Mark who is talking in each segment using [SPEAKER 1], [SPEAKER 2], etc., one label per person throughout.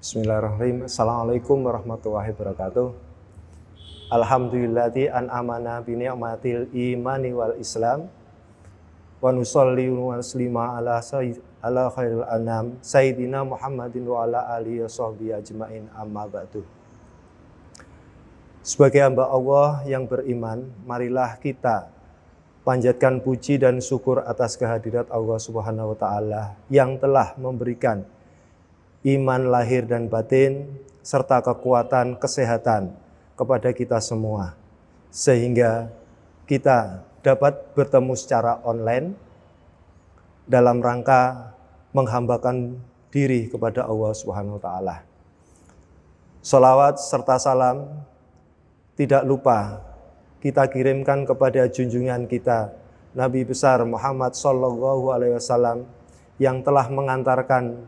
[SPEAKER 1] Bismillahirrahmanirrahim. Assalamualaikum warahmatullahi wabarakatuh. Alhamdulillati an'amana bi ni'matil imani wal islam wa nusolli wa nuslima ala khairil anam sayyidina Muhammadin wa ala alihi washabbihi ajmain, amma ba'du. Sebagai hamba Allah yang beriman, marilah kita panjatkan puji dan syukur atas kehadirat Allah Subhanahu wa taala yang telah memberikan iman lahir dan batin, serta kekuatan kesehatan kepada kita semua, sehingga kita dapat bertemu secara online dalam rangka menghambakan diri kepada Allah Subhanahu wa taala. Sholawat serta salam tidak lupa kita kirimkan kepada junjungan kita Nabi besar Muhammad sallallahu alaihi wasallam yang telah mengantarkan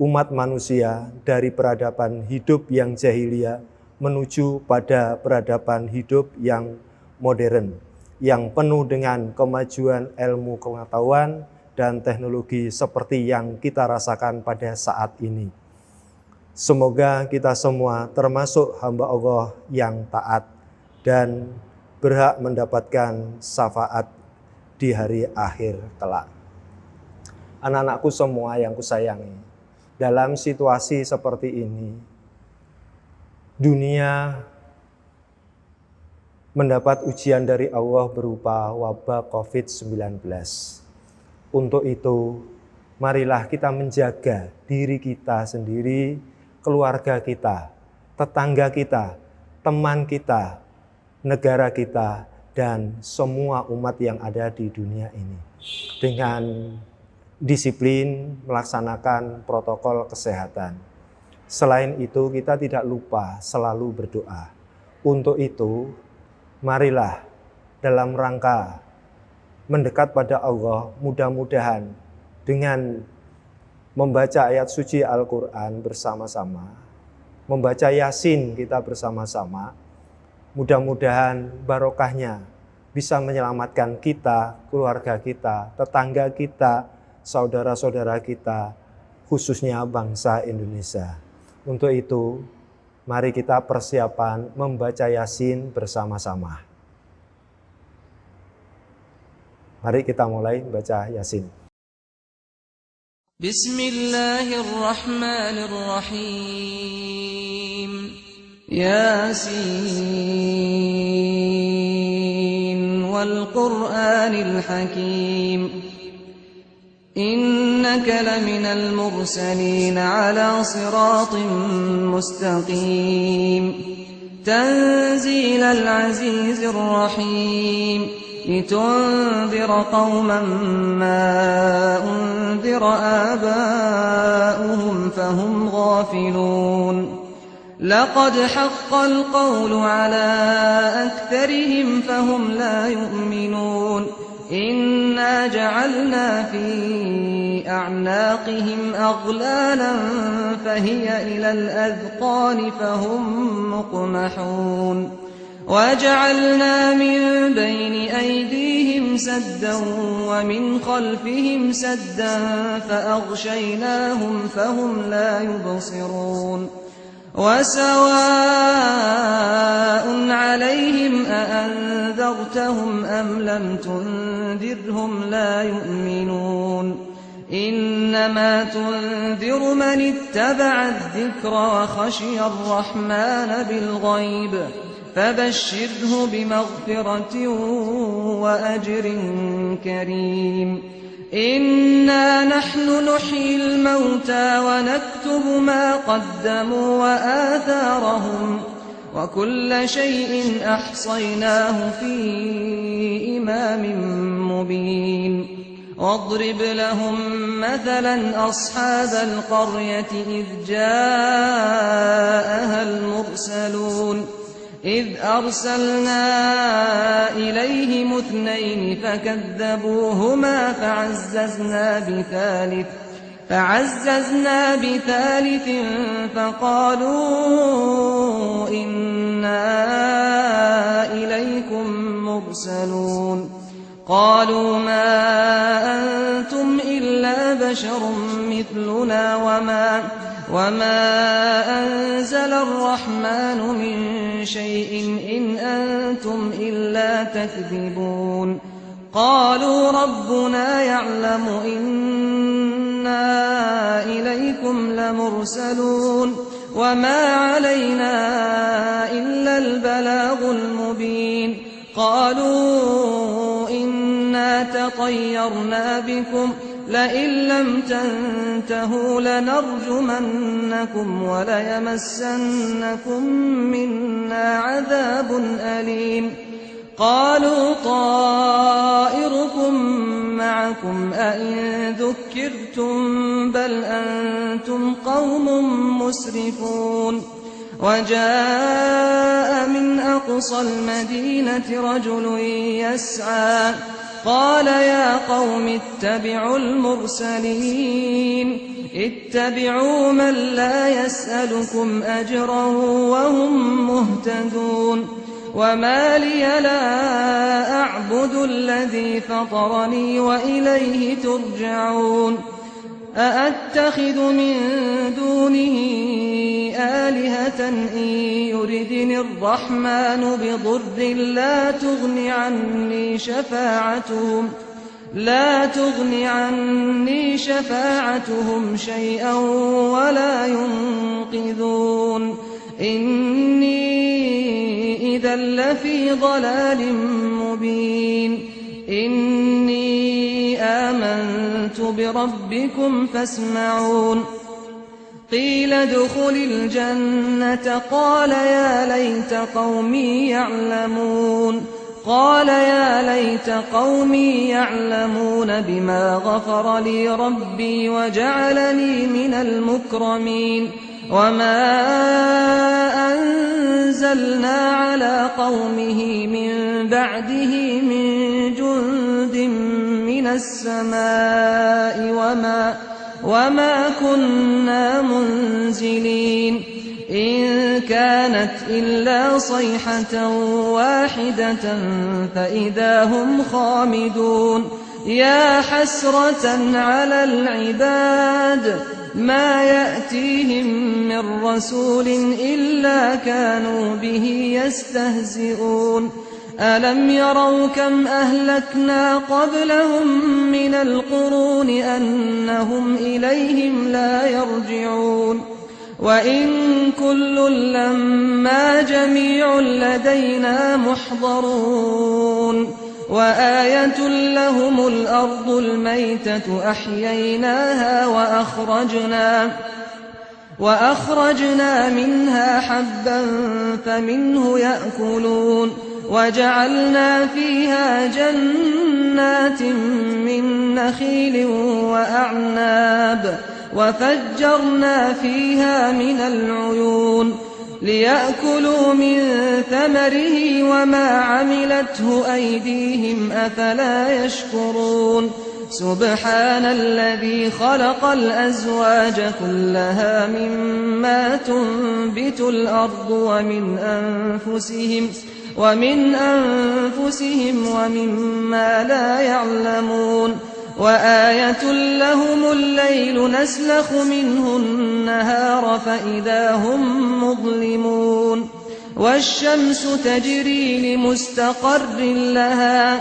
[SPEAKER 1] umat manusia dari peradaban hidup yang jahiliyah menuju pada peradaban hidup yang modern, yang penuh dengan kemajuan ilmu pengetahuan dan teknologi seperti yang kita rasakan pada saat ini. Semoga kita semua termasuk hamba Allah yang taat dan berhak mendapatkan syafaat di hari akhir kelak. Anak-anakku semua yang kusayangi, dalam situasi seperti ini, dunia mendapat ujian dari Allah berupa wabah COVID-19. Untuk itu, marilah kita menjaga diri kita sendiri, keluarga kita, tetangga kita, teman kita, negara kita, dan semua umat yang ada di dunia ini dengan disiplin melaksanakan protokol kesehatan. Selain itu, kita tidak lupa selalu berdoa. Untuk itu, marilah dalam rangka mendekat pada Allah, mudah-mudahan dengan membaca ayat suci Al-Quran bersama-sama, membaca Yasin kita bersama-sama, mudah-mudahan barokahnya bisa menyelamatkan kita, keluarga kita, tetangga kita, saudara-saudara kita, khususnya bangsa Indonesia. Untuk itu, mari kita persiapan membaca Yasin bersama-sama. Mari kita mulai baca Yasin.
[SPEAKER 2] Bismillahirrahmanirrahim. Yasin wal Qur'anil Hakim. إنك لمن المرسلين على صراط مستقيم تنزيل العزيز الرحيم لتنذر قوما ما أنذر آباؤهم فهم غافلون لقد حق القول على أكثرهم فهم لا يؤمنون إنا جعلنا في أعناقهم أغلالا فهي إلى الأذقان فهم مقمحون وجعلنا من بين أيديهم سدا ومن خلفهم سدا فأغشيناهم فهم لا يبصرون وسواء عليهم أأنذرتهم أم لم تنذرهم لا يؤمنون إنما تنذر من اتبع الذكر وخشي الرحمن بالغيب فبشره بمغفرة وأجر كريم إنا نحن نحيي الموتى ونكتب ما قدموا وآثارهم وكل شيء أحصيناه في إمام مبين واضرب لهم مثلا أصحاب القرية إذ جاءها المرسلون إذ أرسلنا إليهم اثنين فكذبوهما فعززنا بثالث فقالوا إنا إليكم مرسلون قالوا ما أنتم إلا بشر مثلنا وما أنزل الرحمن من شيء إن أنتم إلا تكذبون قالوا ربنا يعلم إنا إليكم لمرسلون وما علينا إلا البلاغ المبين قالوا إنا تطيرنا بكم لئن لم تنتهوا لنرجمنكم وليمسنكم منا عذاب أليم قالوا طائركم معكم أئن ذكرتم بل أنتم قوم مسرفون وجاء من أقصى المدينة رجل يسعى قال يا قوم اتبعوا المرسلين اتبعوا من لا يسألكم أجرا وهم مهتدون وما لي لا أعبد الذي فطرني وإليه ترجعون أأتخذ من دونه آلهة إن يردني الرحمن بضر لا تغن عني شفاعتهم شيئا ولا ينقذون إني إذا لفي ضلال مبين إني آمنت بربكم فاسمعون قيل ادخل الجنة قال يا ليت قومي يعلمون بما غفر لي ربي وجعلني من المكرمين وما أنزلنا على قومه من بعده من جند من السماء وما كنا منزلين إن كانت إلا صيحة واحدة فإذا هم خامدون يا حسرة على العباد ما يأتيهم من رسول إلا كانوا به يستهزئون ألم يروا كم أهلكنا قبلهم من القرون أنهم إليهم لا يرجعون وإن كل لما جميع لدينا محضرون وآية لهم الأرض الميتة أحييناها وأخرجنا منها حبا فمنه يأكلون وجعلنا فيها جنات من نخيل وأعناب وفجرنا فيها من العيون ليأكلوا من ثمره وما عملته أيديهم أفلا يشكرون سبحان الذي خلق الأزواج كلها مما تنبت الأرض ومن أنفسهم ومما لا يعلمون وآية لهم الليل نسلخ منه النهار فإذا هم مظلمون والشمس تجري لمستقر لها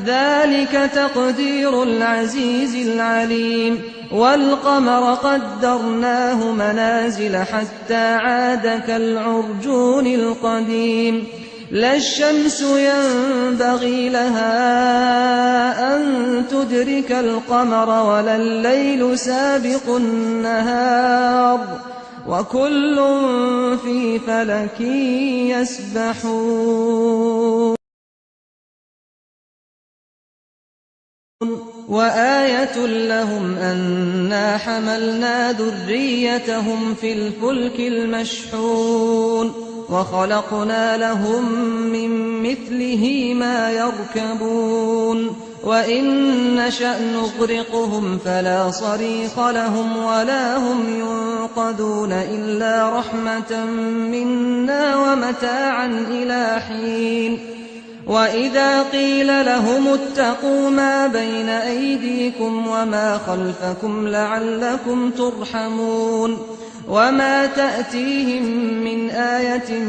[SPEAKER 2] ذلك تقدير العزيز العليم والقمر قدرناه منازل حتى عاد كالعرجون القديم لا الشمس ينبغي لها أن تدرك القمر ولا الليل سابق النهار وكل في فلك يسبحون وآية لهم أنا حملنا ذريتهم في الفلك المشحون وخلقنا لهم من مثله ما يركبون وإن نشأ نغرقهم فلا صريخ لهم ولا هم ينقذون إلا رحمة منا ومتاعا إلى حين وإذا قيل لهم اتقوا ما بين أيديكم وما خلفكم لعلكم ترحمون وما تأتيهم من آية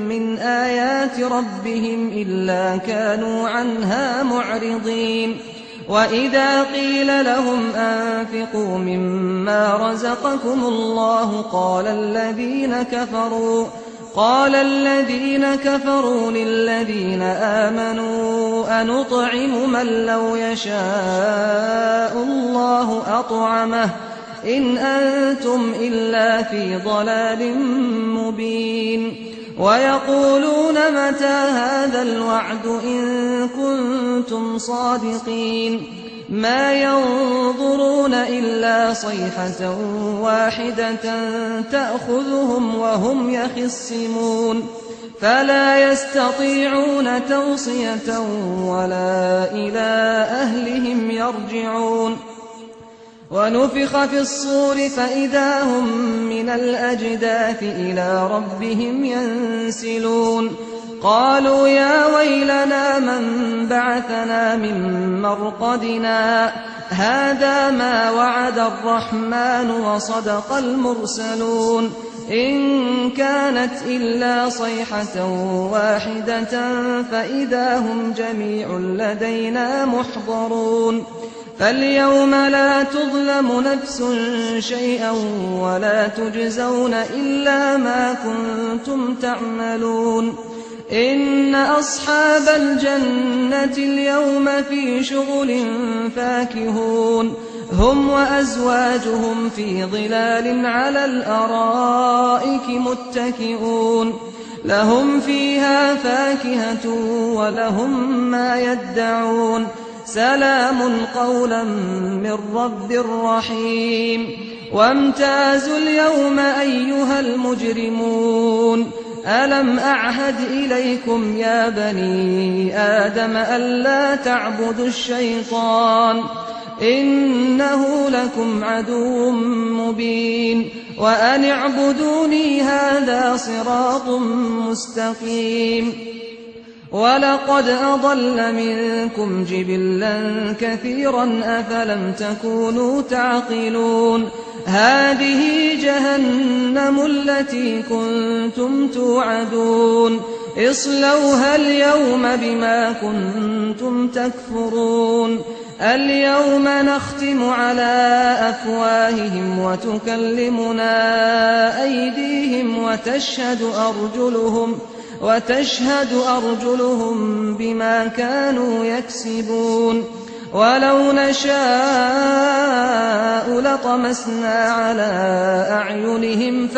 [SPEAKER 2] من آيات ربهم إلا كانوا عنها معرضين وإذا قيل لهم أنفقوا مما رزقكم الله قال الذين كفروا للذين آمنوا أنطعم من لو يشاء الله أطعمه إن أنتم إلا في ضلال مبين ويقولون متى هذا الوعد إن كنتم صادقين ما ينظرون إلا صيحة واحدة تأخذهم وهم يخصمون فلا يستطيعون توصية ولا إلى أهلهم يرجعون ونفخ في الصور فإذا هم من الأجداث إلى ربهم ينسلون قالوا يا ويلنا من بعثنا من مرقدنا هذا ما وعد الرحمن وصدق المرسلون إن كانت إلا صيحة واحدة فإذا هم جميع لدينا محضرون فاليوم لا تظلم نفس شيئا ولا تجزون إلا ما كنتم تعملون إن أصحاب الجنة اليوم في شغل فاكهون هم وأزواجهم في ظلال على الأرائك متكئون لهم فيها فاكهة ولهم ما يدعون سلام قولا من رب رحيم وامتازوا اليوم أيها المجرمون ألم أعهد إليكم يا بني آدم ألا تعبدوا الشيطان إنه لكم عدو مبين وأن اعبدوني هذا صراط مستقيم ولقد أضل منكم جبلا كثيرا أفلم تكونوا تعقلون هذه جهنم التي كنتم توعدون اصلوها اليوم بما كنتم تكفرون اليوم نختم على أفواههم وتكلمنا أيديهم وتشهد أرجلهم بما كانوا يكسبون ولو نشاء لطمسنا على أعينهم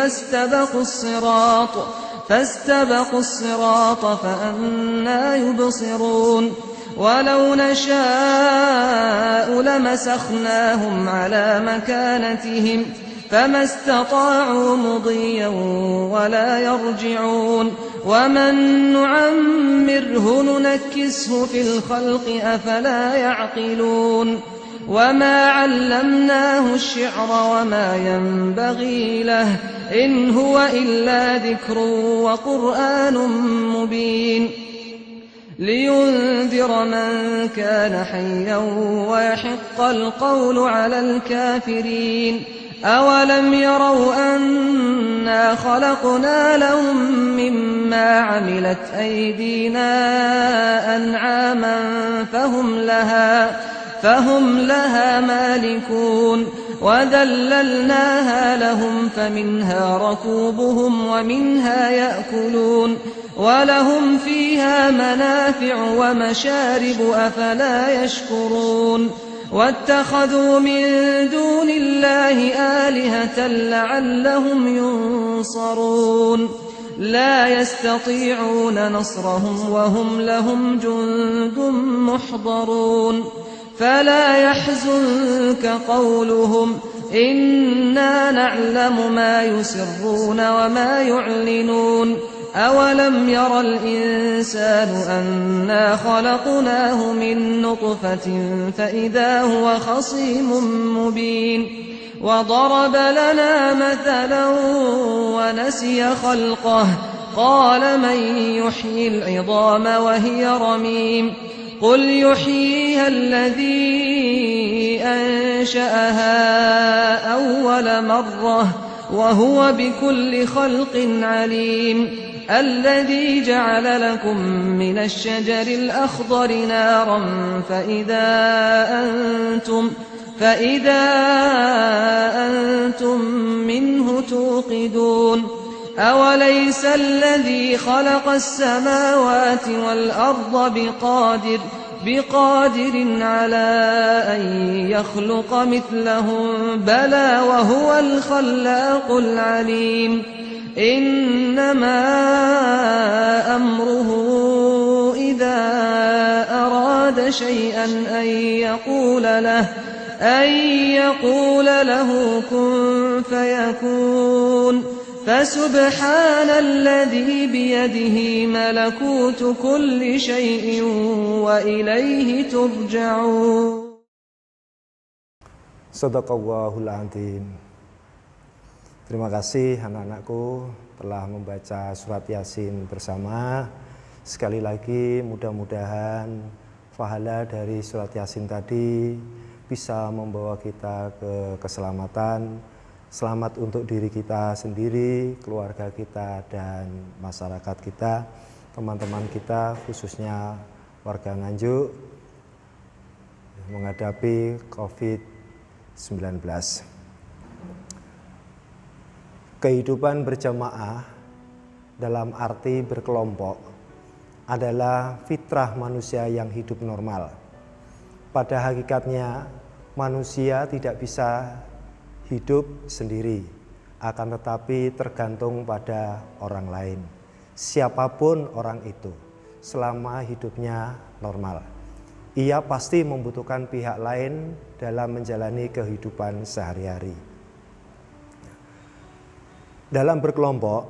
[SPEAKER 2] فاستبقوا الصراط فأنى يبصرون ولو نشاء لمسخناهم على مكانتهم فما استطاعوا مضيا ولا يرجعون ومن نعمره ننكسه في الخلق أفلا يعقلون وما علمناه الشعر وما ينبغي له إن هو إلا ذكر وقرآن مبين لينذر من كان حيا ويحق القول على الكافرين أولم يروا أنا خلقنا لهم مما عملت أيدينا أنعاما فهم لها مالكون وذللناها لهم فمنها ركوبهم ومنها يأكلون ولهم فيها منافع ومشارب أفلا يشكرون واتخذوا من دون الله آلهة لعلهم ينصرون لا يستطيعون نصرهم وهم لهم جند محضرون فلا يحزنك قولهم إنا نعلم ما يسرون وما يعلنون أولم ير الإنسان أنا خلقناه من نطفة فإذا هو خصيم مبين وضرب لنا مثلا ونسي خلقه قال من يحيي العظام وهي رميم قل يحييها الذي أنشأها أول مرة وهو بكل خلق عليم الذي جعل لكم من الشجر الأخضر نارا فإذا أنتم منه توقدون أوليس الذي خلق السماوات والأرض بقادر على أن يخلق مثلهم بلى وهو الخلاق العليم إنما أمره إذا أراد شيئا أن يقول له كن فيكون فسبحان الذي بيده ملكوت كل شيء وإليه ترجعون.
[SPEAKER 1] Shadaqallahul Adzim. Terima kasih anak-anakku telah membaca surat Yasin bersama. Sekali lagi mudah-mudahan pahala dari surat Yasin tadi bisa membawa kita ke keselamatan. Selamat untuk diri kita sendiri, keluarga kita, dan masyarakat kita, teman-teman kita, khususnya warga Nganjuk menghadapi COVID-19. Kehidupan berjamaah dalam arti berkelompok adalah fitrah manusia yang hidup normal. Pada hakikatnya, manusia tidak bisa hidup sendiri, akan tetapi tergantung pada orang lain. Siapapun orang itu, selama hidupnya normal, ia pasti membutuhkan pihak lain dalam menjalani kehidupan sehari-hari. Dalam berkelompok,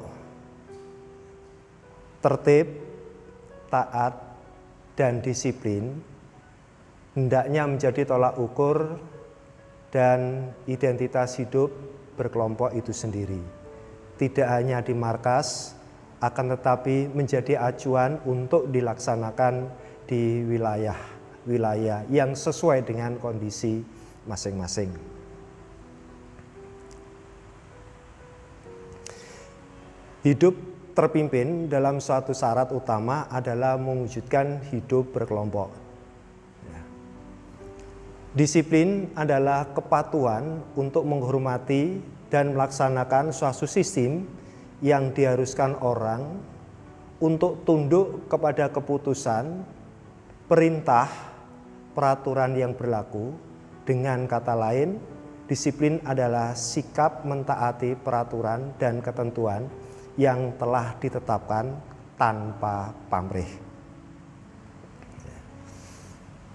[SPEAKER 1] tertib, taat, dan disiplin hendaknya menjadi tolak ukur dan identitas hidup berkelompok itu sendiri. Tidak hanya di markas, akan tetapi menjadi acuan untuk dilaksanakan di wilayah yang sesuai dengan kondisi masing-masing. Hidup terpimpin dalam suatu syarat utama adalah mewujudkan hidup berkelompok. Disiplin adalah kepatuhan untuk menghormati dan melaksanakan suatu sistem yang diharuskan orang untuk tunduk kepada keputusan, perintah, peraturan yang berlaku. Dengan kata lain, disiplin adalah sikap mentaati peraturan dan ketentuan yang telah ditetapkan tanpa pamrih.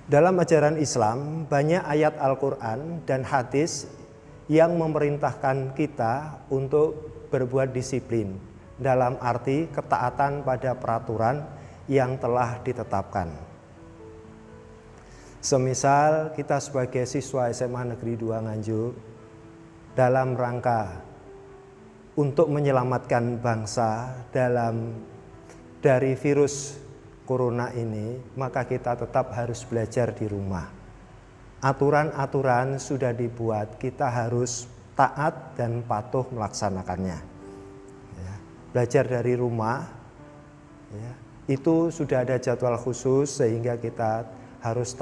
[SPEAKER 1] Dalam ajaran Islam, banyak ayat Al-Quran dan hadis yang memerintahkan kita untuk berbuat disiplin dalam arti ketaatan pada peraturan yang telah ditetapkan. Semisal kita sebagai siswa SMA Negeri 2 Nganjuk dalam rangka untuk menyelamatkan bangsa dari virus Corona ini, maka kita tetap harus belajar di rumah. Aturan-aturan sudah dibuat, kita harus taat dan patuh melaksanakannya. Ya, belajar dari rumah, ya, itu sudah ada jadwal khusus sehingga kita harus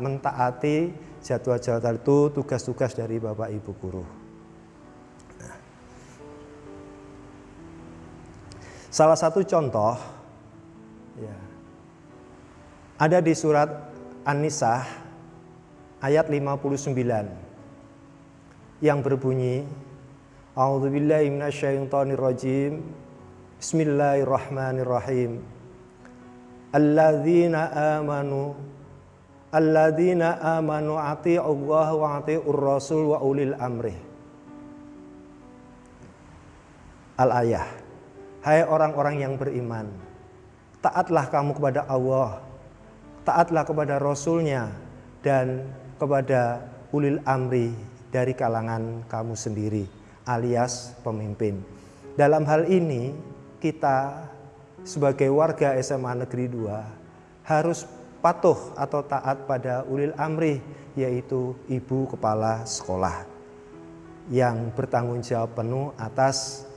[SPEAKER 1] mentaati jadwal-jadwal itu, tugas-tugas dari Bapak Ibu guru. Nah, salah satu contoh, ya, ada di surat An-Nisa ayat 59 yang berbunyi, A'udzubillahi minasyaitonirrajim. Bismillahirrahmanirrahim. Alladzina amanu ati'ullaha wa ati'ur rasul wa ulil amri. Al-ayah. Hai orang-orang yang beriman, taatlah kamu kepada Allah, taatlah kepada Rasulnya, dan kepada ulil amri dari kalangan kamu sendiri, alias pemimpin. Dalam hal ini, kita sebagai warga SMA Negeri 2 harus patuh atau taat pada ulil amri, yaitu ibu kepala sekolah. yang bertanggung jawab penuh atas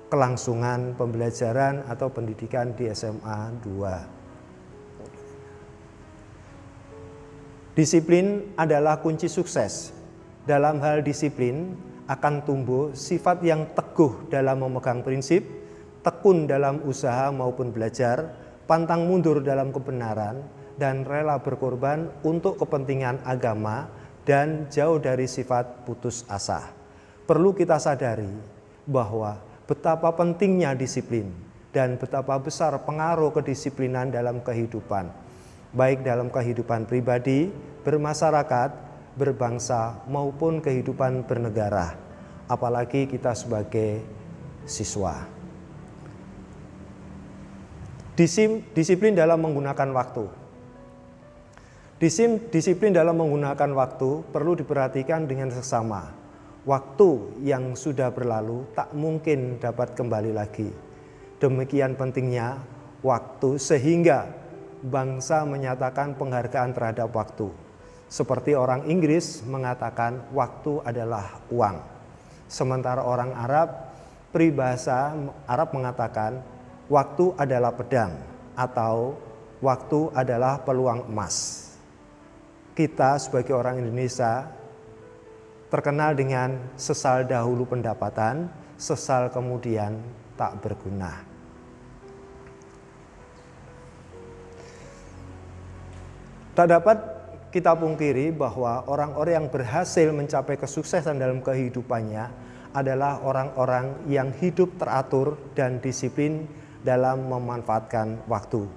[SPEAKER 1] kelangsungan pembelajaran atau pendidikan di SMA 2. Disiplin adalah kunci sukses. Dalam hal disiplin akan tumbuh sifat yang teguh dalam memegang prinsip, tekun dalam usaha maupun belajar, pantang mundur dalam kebenaran, dan rela berkorban untuk kepentingan agama dan jauh dari sifat putus asa. Perlu kita sadari bahwa betapa pentingnya disiplin dan betapa besar pengaruh kedisiplinan dalam kehidupan, baik dalam kehidupan pribadi, bermasyarakat, berbangsa maupun kehidupan bernegara, apalagi kita sebagai siswa. Disiplin dalam menggunakan waktu. Disiplin dalam menggunakan waktu perlu diperhatikan dengan seksama. Waktu yang sudah berlalu tak mungkin dapat kembali lagi. Demikian pentingnya waktu sehingga bangsa menyatakan penghargaan terhadap waktu. Seperti orang Inggris mengatakan waktu adalah uang. Sementara orang Arab, peribahasa Arab mengatakan waktu adalah pedang atau waktu adalah peluang emas. Kita sebagai orang Indonesia terkenal dengan sesal dahulu pendapatan, sesal kemudian tak berguna. Tak dapat kita pungkiri bahwa orang-orang yang berhasil mencapai kesuksesan dalam kehidupannya adalah orang-orang yang hidup teratur dan disiplin dalam memanfaatkan waktu.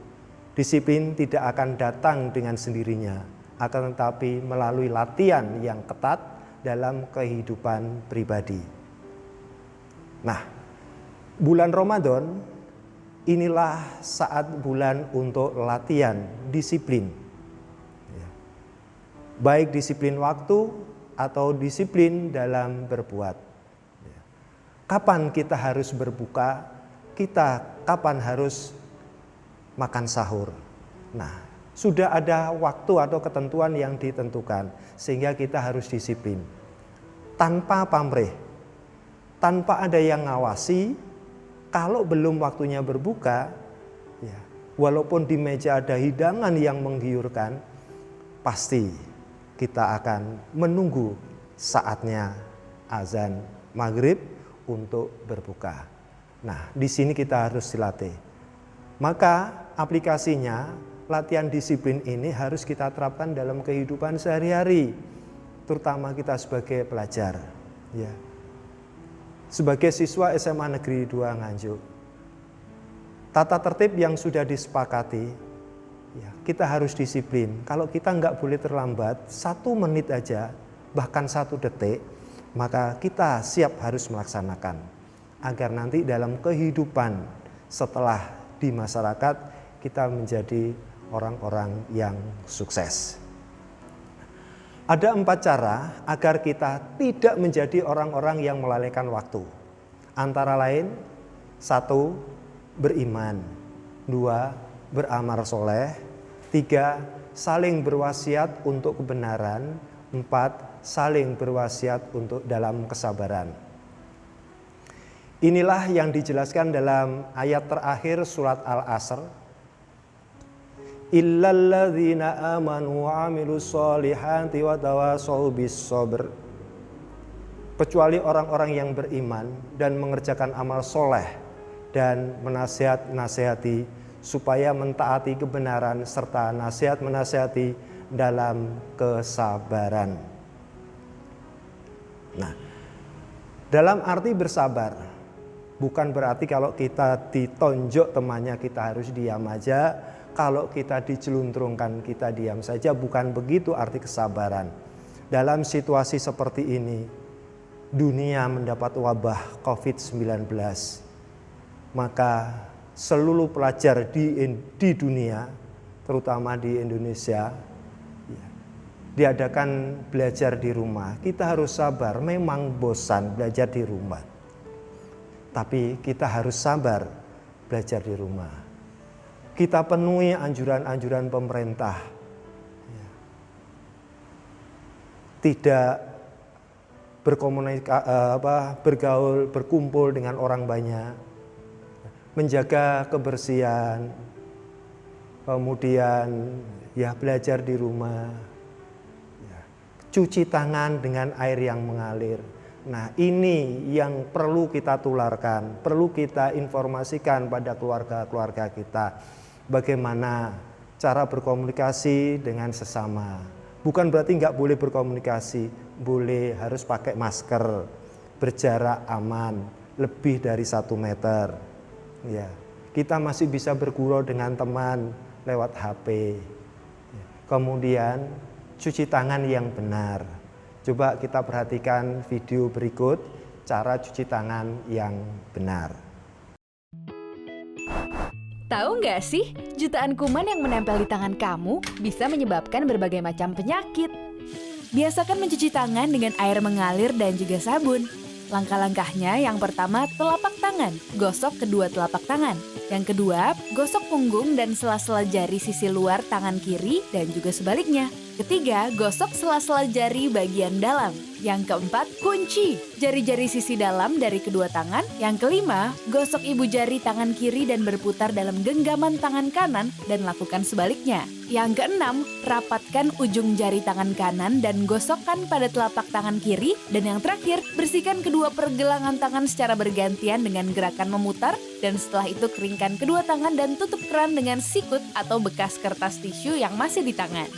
[SPEAKER 1] Disiplin tidak akan datang dengan sendirinya, akan tetapi melalui latihan yang ketat dalam kehidupan pribadi. Nah, bulan Ramadan inilah saat bulan untuk latihan disiplin. Baik disiplin waktu atau disiplin dalam berbuat. Kapan kita harus berbuka? Kapan harus makan sahur? Nah, sudah ada waktu atau ketentuan yang ditentukan sehingga kita harus disiplin. Tanpa pamrih, tanpa ada yang ngawasi, kalau belum waktunya berbuka, ya, walaupun di meja ada hidangan yang menggiurkan, pasti kita akan menunggu saatnya azan maghrib untuk berbuka. Nah, di sini kita harus dilatih. Maka aplikasinya latihan disiplin ini harus kita terapkan dalam kehidupan sehari-hari, terutama kita sebagai pelajar. Ya. Sebagai siswa SMA Negeri 2 Nganjuk, tata tertib yang sudah disepakati, ya, kita harus disiplin. Kalau kita nggak boleh terlambat 1 menit aja, bahkan 1 detik, maka kita siap harus melaksanakan. Agar nanti dalam kehidupan setelah di masyarakat, kita menjadi orang-orang yang sukses. Ada 4 cara agar kita tidak menjadi orang-orang yang melalaikan waktu. Antara lain, 1. Beriman. 2. Beramal soleh. 3. Saling berwasiat untuk kebenaran. 4. Saling berwasiat untuk dalam kesabaran. Inilah yang dijelaskan dalam ayat terakhir surat Al-Asr. Illalladzina amanu wa amilus solihati wa tawassaw bis sabr. Kecuali orang-orang yang beriman dan mengerjakan amal soleh dan menasihati supaya mentaati kebenaran serta nasihat menasihati dalam kesabaran. Nah, dalam arti bersabar, bukan berarti kalau kita ditonjok temannya kita harus diam aja, kalau kita diceluntrungkan kita diam saja, bukan begitu arti kesabaran. Dalam situasi seperti ini, dunia mendapat wabah COVID-19, maka seluruh pelajar di dunia, terutama di Indonesia, ya, diadakan belajar di rumah. Kita harus sabar, memang bosan belajar di rumah. Tapi kita harus sabar belajar di rumah. Kita penuhi anjuran-anjuran pemerintah. Ya. Tidak bergaul, berkumpul dengan orang banyak, menjaga kebersihan, kemudian ya belajar di rumah, ya, cuci tangan dengan air yang mengalir. Nah, ini yang perlu kita tularkan, perlu kita informasikan pada keluarga-keluarga kita. Bagaimana cara berkomunikasi dengan sesama. Bukan berarti nggak boleh berkomunikasi, boleh, harus pakai masker, berjarak aman, lebih dari 1 meter. Ya, kita masih bisa bergurau dengan teman lewat HP. Kemudian cuci tangan yang benar. Coba kita perhatikan video berikut cara cuci tangan yang benar.
[SPEAKER 3] Tahu nggak sih, jutaan kuman yang menempel di tangan kamu bisa menyebabkan berbagai macam penyakit. Biasakan mencuci tangan dengan air mengalir dan juga sabun. Langkah-langkahnya yang pertama, telapak tangan, gosok kedua telapak tangan. Yang kedua, gosok punggung dan sela-sela jari sisi luar tangan kiri dan juga sebaliknya. Ketiga, gosok sela-sela jari bagian dalam. Yang keempat, kunci jari-jari sisi dalam dari kedua tangan. Yang kelima, gosok ibu jari tangan kiri dan berputar dalam genggaman tangan kanan dan lakukan sebaliknya. Yang keenam, rapatkan ujung jari tangan kanan dan gosokkan pada telapak tangan kiri. Dan yang terakhir, bersihkan kedua pergelangan tangan secara bergantian dengan gerakan memutar. Dan setelah itu keringkan kedua tangan dan tutup keran dengan sikut atau bekas kertas tisu yang masih di tangan.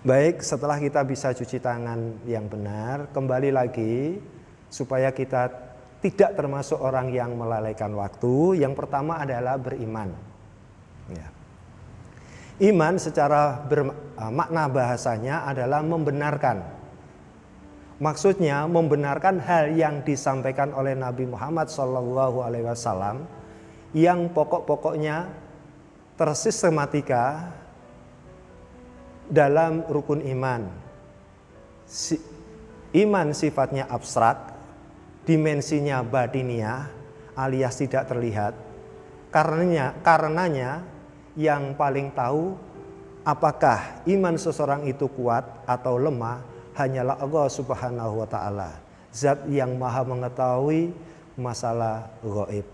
[SPEAKER 1] Baik, setelah kita bisa cuci tangan yang benar, kembali lagi supaya kita tidak termasuk orang yang melalaikan waktu. Yang pertama adalah beriman. Ya. Iman secara makna bahasanya adalah membenarkan. Maksudnya membenarkan hal yang disampaikan oleh Nabi Muhammad SAW yang pokok-pokoknya tersistematika dalam rukun iman. Iman sifatnya abstrak, dimensinya batiniah alias tidak terlihat. Karenanya yang paling tahu apakah iman seseorang itu kuat atau lemah hanyalah Allah Subhanahu wa taala, zat yang maha mengetahui masalah gaib.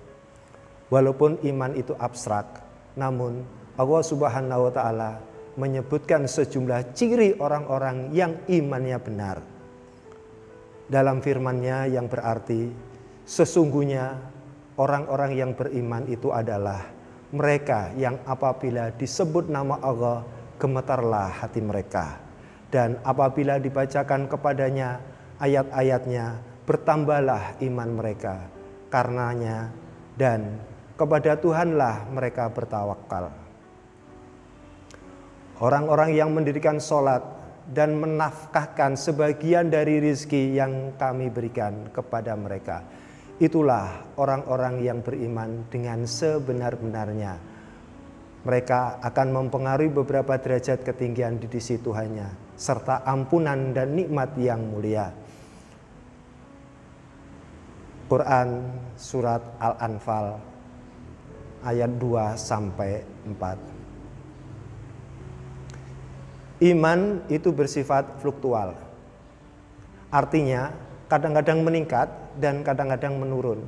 [SPEAKER 1] Walaupun iman itu abstrak, namun Allah Subhanahu wa taala menyebutkan sejumlah ciri orang-orang yang imannya benar. Dalam firman-Nya yang berarti, sesungguhnya orang-orang yang beriman itu adalah mereka yang apabila disebut nama Allah, gemetarlah hati mereka. Dan apabila dibacakan kepadanya ayat-ayatnya, bertambahlah iman mereka karenanya, dan kepada Tuhanlah mereka bertawakal. Orang-orang yang mendirikan sholat dan menafkahkan sebagian dari rizki yang kami berikan kepada mereka, itulah orang-orang yang beriman dengan sebenar-benarnya. Mereka akan mempengaruhi beberapa derajat ketinggian di sisi Tuhannya, serta ampunan dan nikmat yang mulia. Quran Surat Al-Anfal ayat 2-4. Iman itu bersifat fluktual. Artinya kadang-kadang meningkat dan kadang-kadang menurun.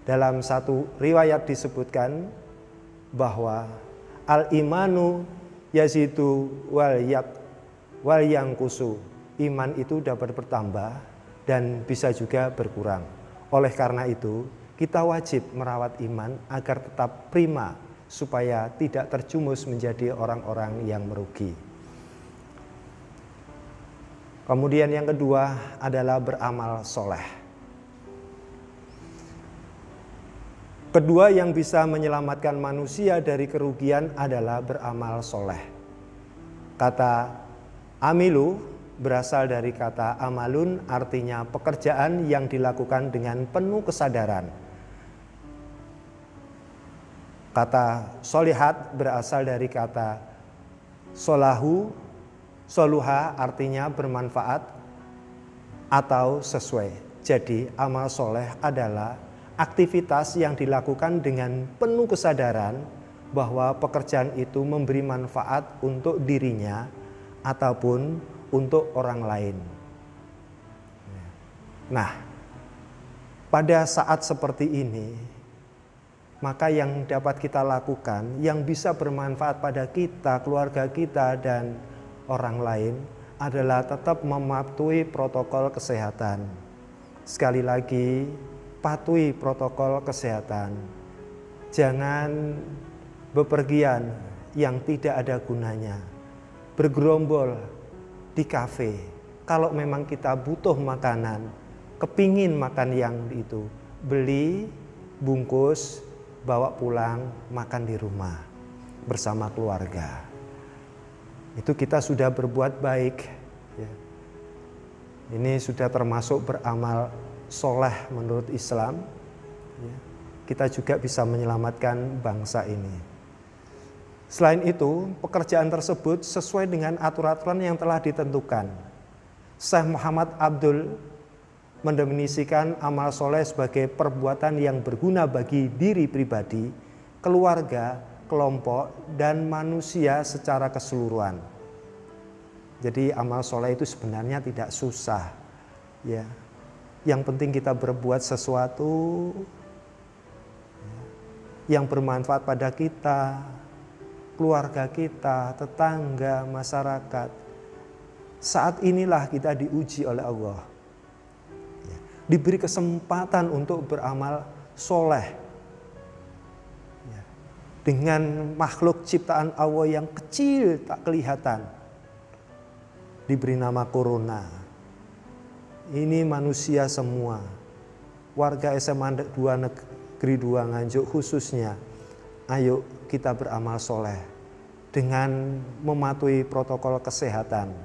[SPEAKER 1] Dalam satu riwayat disebutkan bahwa al-imanu yazidu wal yanqusu. Iman itu dapat bertambah dan bisa juga berkurang. Oleh karena itu, kita wajib merawat iman agar tetap prima supaya tidak terjumus menjadi orang-orang yang merugi. Kemudian yang kedua adalah beramal soleh. Kedua yang bisa menyelamatkan manusia dari kerugian adalah beramal soleh. Kata amilu berasal dari kata amalun, artinya pekerjaan yang dilakukan dengan penuh kesadaran. Kata solihat berasal dari kata solahu, soluha artinya bermanfaat atau sesuai. Jadi amal soleh adalah aktivitas yang dilakukan dengan penuh kesadaran bahwa pekerjaan itu memberi manfaat untuk dirinya ataupun untuk orang lain. Nah, pada saat seperti ini, maka yang dapat kita lakukan, yang bisa bermanfaat pada kita, keluarga kita, dan orang lain adalah tetap mematuhi protokol kesehatan. Sekali lagi, patuhi protokol kesehatan. Jangan bepergian yang tidak ada gunanya. Bergerombol di kafe. Kalau memang kita butuh makanan, kepingin makan yang itu, beli, bungkus, bawa pulang, makan di rumah bersama keluarga. Itu kita sudah berbuat baik. Ini sudah termasuk beramal soleh menurut Islam. Kita juga bisa menyelamatkan bangsa ini. Selain itu, pekerjaan tersebut sesuai dengan aturan yang telah ditentukan. Syekh Muhammad Abdul mendefinisikan amal soleh sebagai perbuatan yang berguna bagi diri pribadi, keluarga, kelompok, dan manusia secara keseluruhan. Jadi amal soleh itu sebenarnya tidak susah, ya. Yang penting kita berbuat sesuatu yang bermanfaat pada kita, keluarga kita, tetangga, masyarakat. Saat inilah kita diuji oleh Allah. Diberi kesempatan untuk beramal soleh. Dengan makhluk ciptaan Allah yang kecil tak kelihatan. Diberi nama corona. Ini manusia semua. Warga SMA 2 Negeri 2 Nganjuk khususnya. Ayo kita beramal soleh. Dengan mematuhi protokol kesehatan.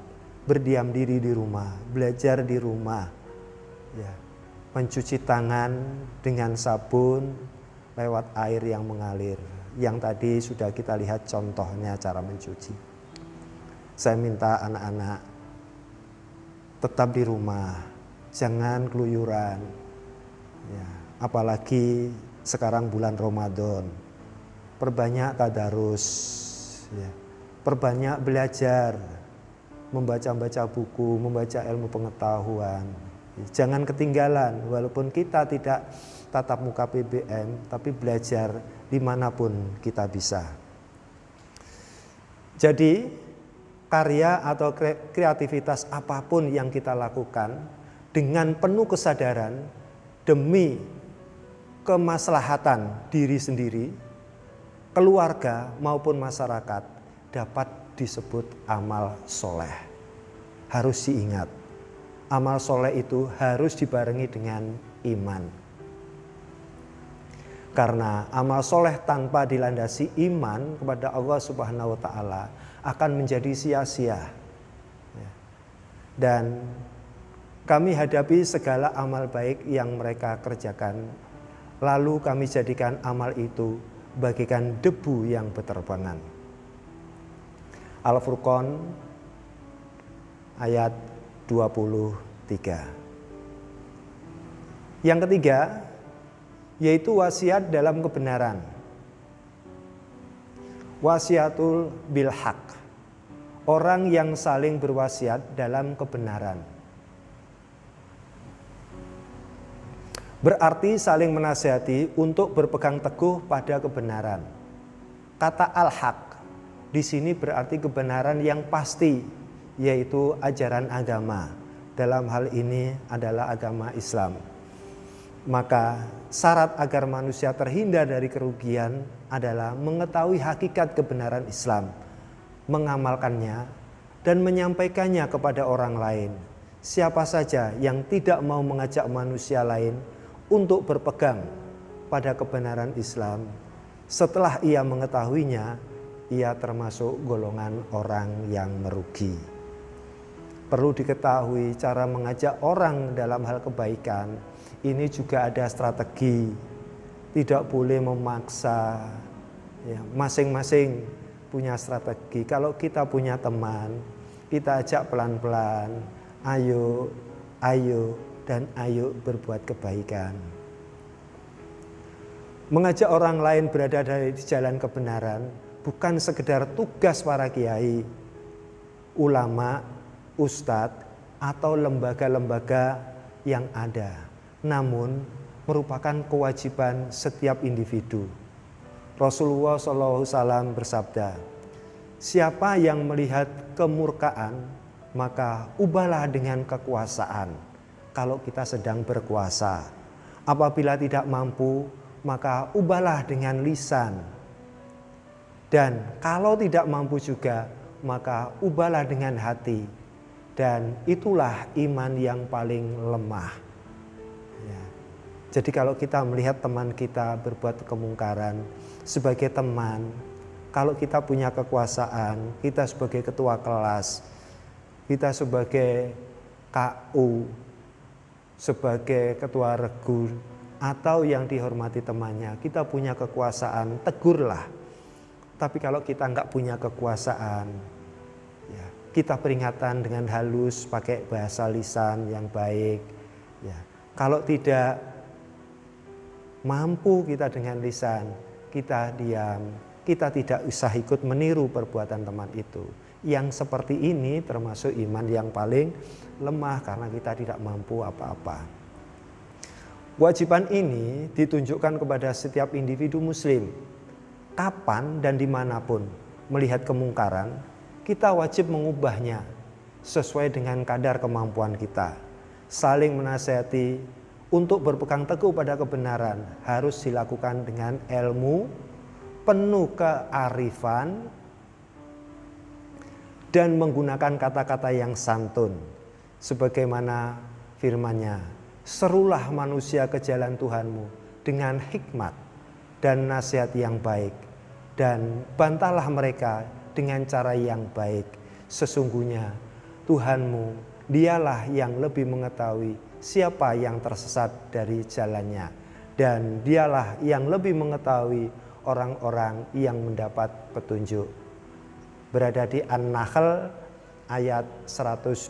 [SPEAKER 1] Berdiam diri di rumah. Belajar di rumah. Ya. Mencuci tangan dengan sabun lewat air yang mengalir. Yang tadi sudah kita lihat contohnya cara mencuci. Saya minta anak-anak tetap di rumah, jangan keluyuran. Ya, apalagi sekarang bulan Ramadan, perbanyak tadarus, ya, perbanyak belajar, membaca buku, membaca ilmu pengetahuan. Jangan ketinggalan, walaupun kita tidak tatap muka PBM, tapi belajar dimanapun kita bisa. Jadi karya atau kreativitas apapun yang kita lakukan dengan penuh kesadaran demi kemaslahatan diri sendiri, keluarga maupun masyarakat dapat disebut amal soleh. Harus diingat, amal soleh itu harus dibarengi dengan iman. Karena amal soleh tanpa dilandasi iman kepada Allah Subhanahu wa Ta'ala akan menjadi sia-sia. Dan kami hadapi segala amal baik yang mereka kerjakan, lalu kami jadikan amal itu bagaikan debu yang berterbangan. Al-Furqan ayat 23. Yang ketiga, yaitu wasiat dalam kebenaran. Wasiatul bilhaq. Orang yang saling berwasiat dalam kebenaran. Berarti saling menasihati untuk berpegang teguh pada kebenaran. Kata al-haq di sini berarti kebenaran yang pasti, yaitu ajaran agama. Dalam hal ini adalah agama Islam. Maka syarat agar manusia terhindar dari kerugian adalah mengetahui hakikat kebenaran Islam, mengamalkannya, dan menyampaikannya kepada orang lain. Siapa saja yang tidak mau mengajak manusia lain untuk berpegang pada kebenaran Islam, setelah ia mengetahuinya, ia termasuk golongan orang yang merugi. Perlu diketahui cara mengajak orang dalam hal kebaikan ini juga ada strategi. Tidak boleh memaksa. Ya, masing-masing punya strategi. Kalau kita punya teman, kita ajak pelan-pelan. Ayo, dan ayo berbuat kebaikan. Mengajak orang lain berada di jalan kebenaran bukan sekedar tugas para kiai, ulama, ustadz, atau lembaga-lembaga yang ada, namun merupakan kewajiban setiap individu. Rasulullah SAW bersabda, siapa yang melihat kemurkaan, maka ubahlah dengan kekuasaan kalau kita sedang berkuasa. Apabila tidak mampu, maka ubahlah dengan lisan. Dan kalau tidak mampu juga, maka ubahlah dengan hati. Dan itulah iman yang paling lemah. Ya. Jadi kalau kita melihat teman kita berbuat kemungkaran, sebagai teman, kalau kita punya kekuasaan, kita sebagai ketua kelas, kita sebagai KU, sebagai ketua regu, atau yang dihormati temannya, kita punya kekuasaan, tegurlah. Tapi kalau kita nggak punya kekuasaan, ya, kita peringatan dengan halus, pakai bahasa lisan yang baik. Ya. Kalau tidak mampu kita dengan lisan, kita diam, kita tidak usah ikut meniru perbuatan teman itu. Yang seperti ini termasuk iman yang paling lemah karena kita tidak mampu apa-apa. Kewajiban ini ditunjukkan kepada setiap individu muslim. Kapan dan dimanapun melihat kemungkaran, kita wajib mengubahnya sesuai dengan kadar kemampuan kita. Saling menasihati untuk berpegang teguh pada kebenaran harus dilakukan dengan ilmu, penuh kearifan, dan menggunakan kata-kata yang santun. Sebagaimana firman-Nya, serulah manusia ke jalan Tuhanmu dengan hikmat dan nasihat yang baik, dan bantahlah mereka dengan cara yang baik. Sesungguhnya Tuhanmu, dialah yang lebih mengetahui siapa yang tersesat dari jalannya, dan dialah yang lebih mengetahui orang-orang yang mendapat petunjuk. Berada di An-Nahl ayat 125.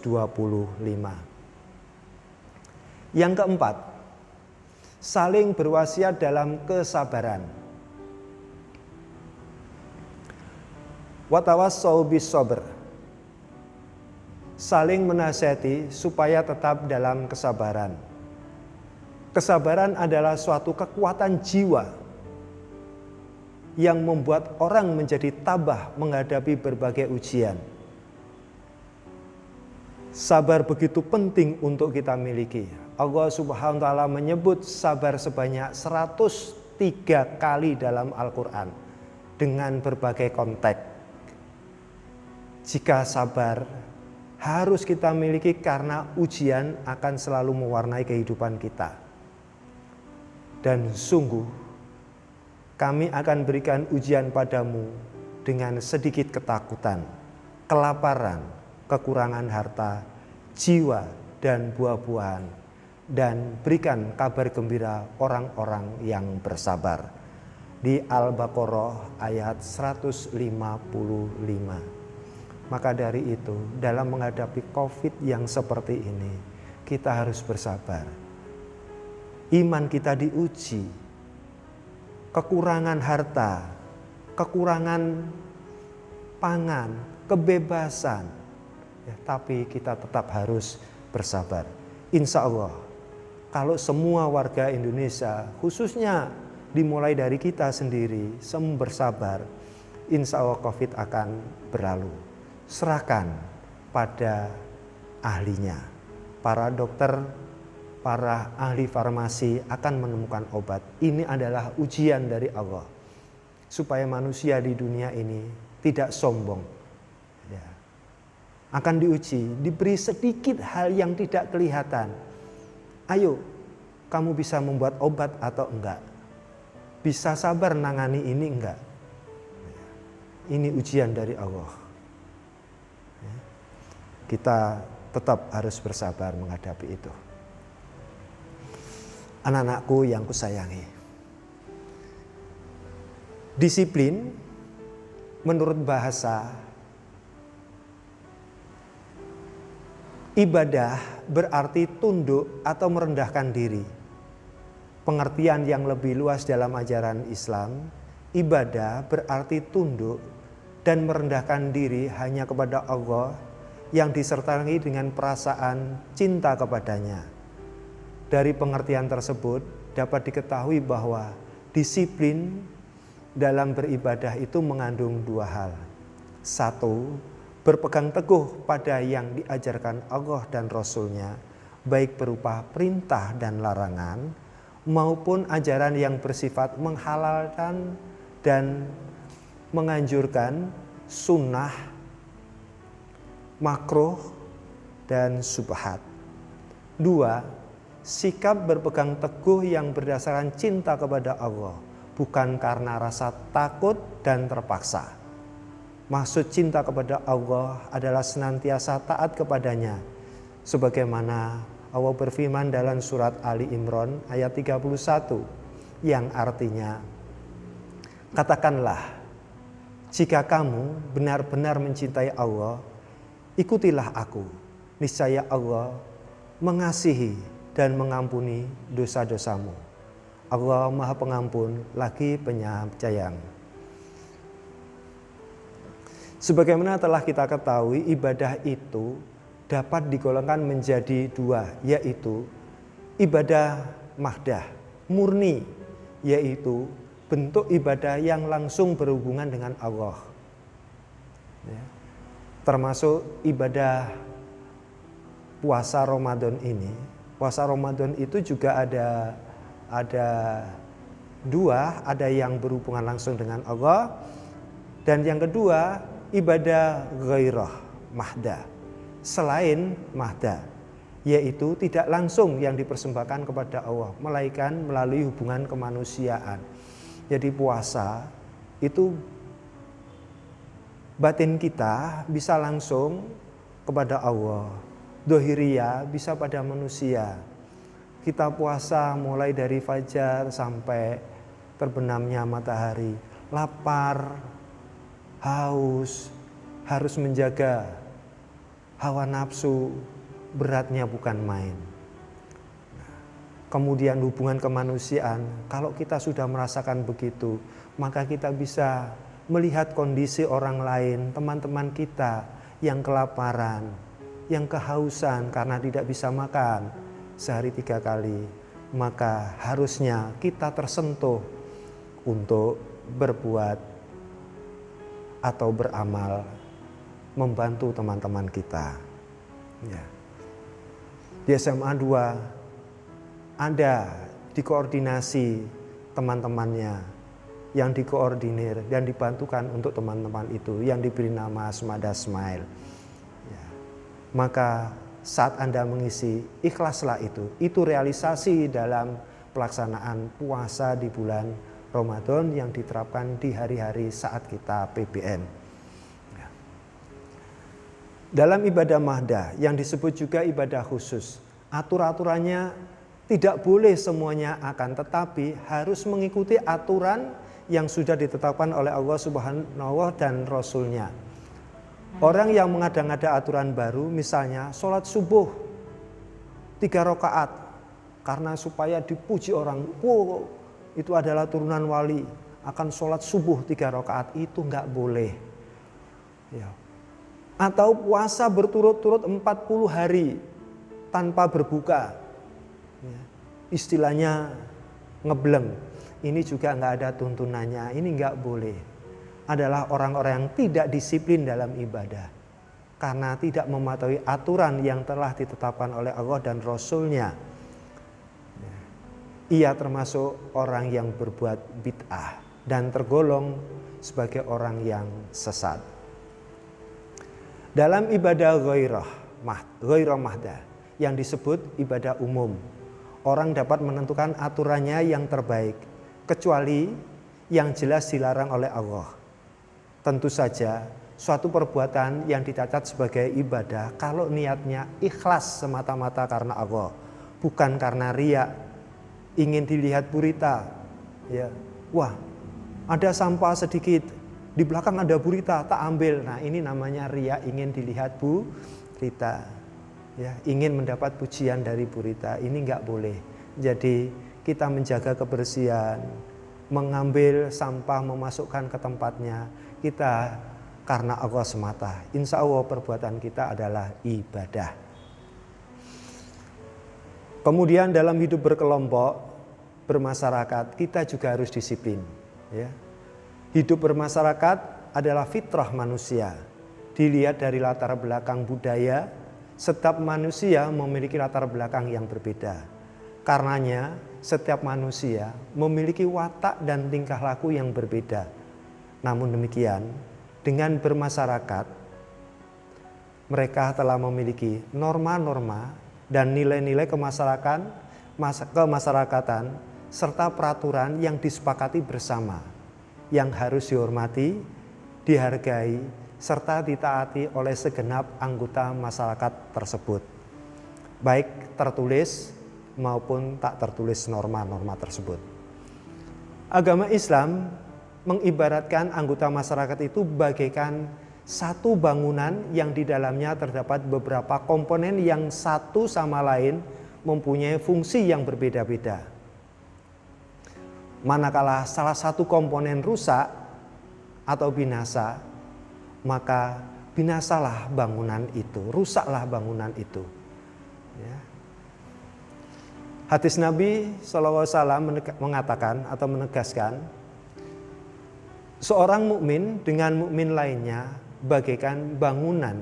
[SPEAKER 1] Yang keempat, saling berwasiat dalam kesabaran. Watawassau bis sabr. Saling menasihati supaya tetap dalam kesabaran. Kesabaran adalah suatu kekuatan jiwa yang membuat orang menjadi tabah menghadapi berbagai ujian. Sabar begitu penting untuk kita miliki. Allah Subhanahu wa taala menyebut sabar sebanyak 103 kali dalam Al-Qur'an dengan berbagai konteks. Jika sabar harus kita miliki karena ujian akan selalu mewarnai kehidupan kita. Dan sungguh kami akan berikan ujian padamu dengan sedikit ketakutan, kelaparan, kekurangan harta, jiwa, dan buah-buahan. Dan berikan kabar gembira orang-orang yang bersabar. Di Al-Baqarah ayat 155. Maka dari itu, dalam menghadapi COVID yang seperti ini, kita harus bersabar. Iman kita diuji. Kekurangan harta, kekurangan pangan, kebebasan. Ya, tapi kita tetap harus bersabar. Insya Allah, kalau semua warga Indonesia, khususnya dimulai dari kita sendiri, semua bersabar, insya Allah COVID akan berlalu. Serahkan pada ahlinya. Para dokter, para ahli farmasi akan menemukan obat. Ini adalah ujian dari Allah. Supaya manusia di dunia ini tidak sombong. Ya. Akan diuji, diberi sedikit hal yang tidak kelihatan. Ayo, kamu bisa membuat obat atau enggak? Bisa sabar nangani ini enggak? Ini ujian dari Allah. Kita tetap harus bersabar menghadapi itu. Anak-anakku yang kusayangi. Disiplin menurut bahasa, ibadah berarti tunduk atau merendahkan diri. pengertian yang lebih luas dalam ajaran Islam, ibadah berarti tunduk dan merendahkan diri hanya kepada Allah yang disertai dengan perasaan cinta kepadanya. Dari pengertian tersebut dapat diketahui bahwa disiplin dalam beribadah itu mengandung dua hal. Satu, berpegang teguh pada yang diajarkan Allah dan Rasul-Nya, baik berupa perintah dan larangan, maupun ajaran yang bersifat menghalalkan dan menganjurkan sunnah, makruh, dan subhat. Dua, sikap berpegang teguh yang berdasarkan cinta kepada Allah, bukan karena rasa takut dan terpaksa. Maksud cinta kepada Allah adalah senantiasa taat kepadanya, sebagaimana Allah berfirman dalam surat Ali Imran ayat 31 yang artinya, katakanlah, jika kamu benar-benar mencintai Allah, ikutilah aku, niscaya Allah mengasihi dan mengampuni dosa-dosamu. Allah Maha Pengampun lagi Penyayang. Sebagaimana telah kita ketahui, ibadah itu dapat digolongkan menjadi dua, yaitu ibadah mahdah, murni, yaitu bentuk ibadah yang langsung berhubungan dengan Allah. Ya. Termasuk ibadah puasa Ramadan ini. Puasa Ramadan itu juga ada dua, ada yang berhubungan langsung dengan Allah, dan yang kedua ibadah ghairah mahdah, selain mahdah, yaitu tidak langsung yang dipersembahkan kepada Allah, melainkan melalui hubungan kemanusiaan. Jadi puasa itu batin kita bisa langsung kepada Allah, dohiriyah bisa pada manusia. Kita puasa mulai dari fajar sampai terbenamnya matahari, lapar, haus, harus menjaga hawa nafsu, beratnya bukan main. Kemudian hubungan kemanusiaan, kalau kita sudah merasakan begitu, maka kita bisa melihat kondisi orang lain, teman-teman kita yang kelaparan, yang kehausan karena tidak bisa makan sehari 3 kali. Maka harusnya kita tersentuh untuk berbuat atau beramal, membantu teman-teman kita. Ya. Di SMA 2 ada dikoordinasi teman-temannya yang dikoordinir dan dibantukan untuk teman-teman itu yang diberi nama Asmada Smile. Ya. Maka saat Anda mengisi, ikhlaslah itu realisasi dalam pelaksanaan puasa di bulan Ramadan yang diterapkan di hari-hari saat kita PBN. Dalam ibadah mahdah yang disebut juga ibadah khusus, aturan-aturannya tidak boleh semuanya, akan tetapi harus mengikuti aturan yang sudah ditetapkan oleh Allah Subhanahu dan Rasul-Nya. Orang yang mengada-ngada aturan baru, misalnya sholat subuh 3 rakaat karena supaya dipuji orang, wow, itu adalah turunan wali, akan sholat subuh 3 rakaat, itu nggak boleh. Ya. Atau puasa berturut-turut 40 hari tanpa berbuka. Ya. Istilahnya ngebleng. Ini juga nggak ada tuntunannya, ini nggak boleh. Adalah orang-orang yang tidak disiplin dalam ibadah. Karena tidak mematuhi aturan yang telah ditetapkan oleh Allah dan Rasul-Nya. Ia termasuk orang yang berbuat bid'ah dan tergolong sebagai orang yang sesat. Dalam ibadah ghairah mahdah yang disebut ibadah umum, orang dapat menentukan aturannya yang terbaik, kecuali yang jelas dilarang oleh Allah. Tentu saja suatu perbuatan yang dicatat sebagai ibadah kalau niatnya ikhlas semata-mata karena Allah, bukan karena riya, ingin dilihat burita, ya, wah ada sampah sedikit, di belakang ada burita, tak ambil. Nah ini namanya riya, ingin dilihat burita, ya, ingin mendapat pujian dari burita. Ini nggak boleh. Jadi kita menjaga kebersihan, mengambil sampah, memasukkan ke tempatnya, kita karena Allah semata. Insya Allah perbuatan kita adalah ibadah. Kemudian dalam hidup berkelompok, bermasyarakat, kita juga harus disiplin. Ya. Hidup bermasyarakat adalah fitrah manusia. Dilihat dari latar belakang budaya, setiap manusia memiliki latar belakang yang berbeda. Karenanya, setiap manusia memiliki watak dan tingkah laku yang berbeda. Namun demikian, dengan bermasyarakat, mereka telah memiliki norma-norma dan nilai-nilai kemasyarakatan serta peraturan yang disepakati bersama, yang harus dihormati, dihargai, serta ditaati oleh segenap anggota masyarakat tersebut, baik tertulis maupun tak tertulis norma-norma tersebut. Agama Islam mengibaratkan anggota masyarakat itu bagaikan satu bangunan yang di dalamnya terdapat beberapa komponen yang satu sama lain mempunyai fungsi yang berbeda-beda. Manakala salah satu komponen rusak atau binasa, maka binasalah bangunan itu, rusaklah bangunan itu. Ya. Hadis Nabi SAW mengatakan atau menegaskan, seorang mukmin dengan mukmin lainnya bagaikan bangunan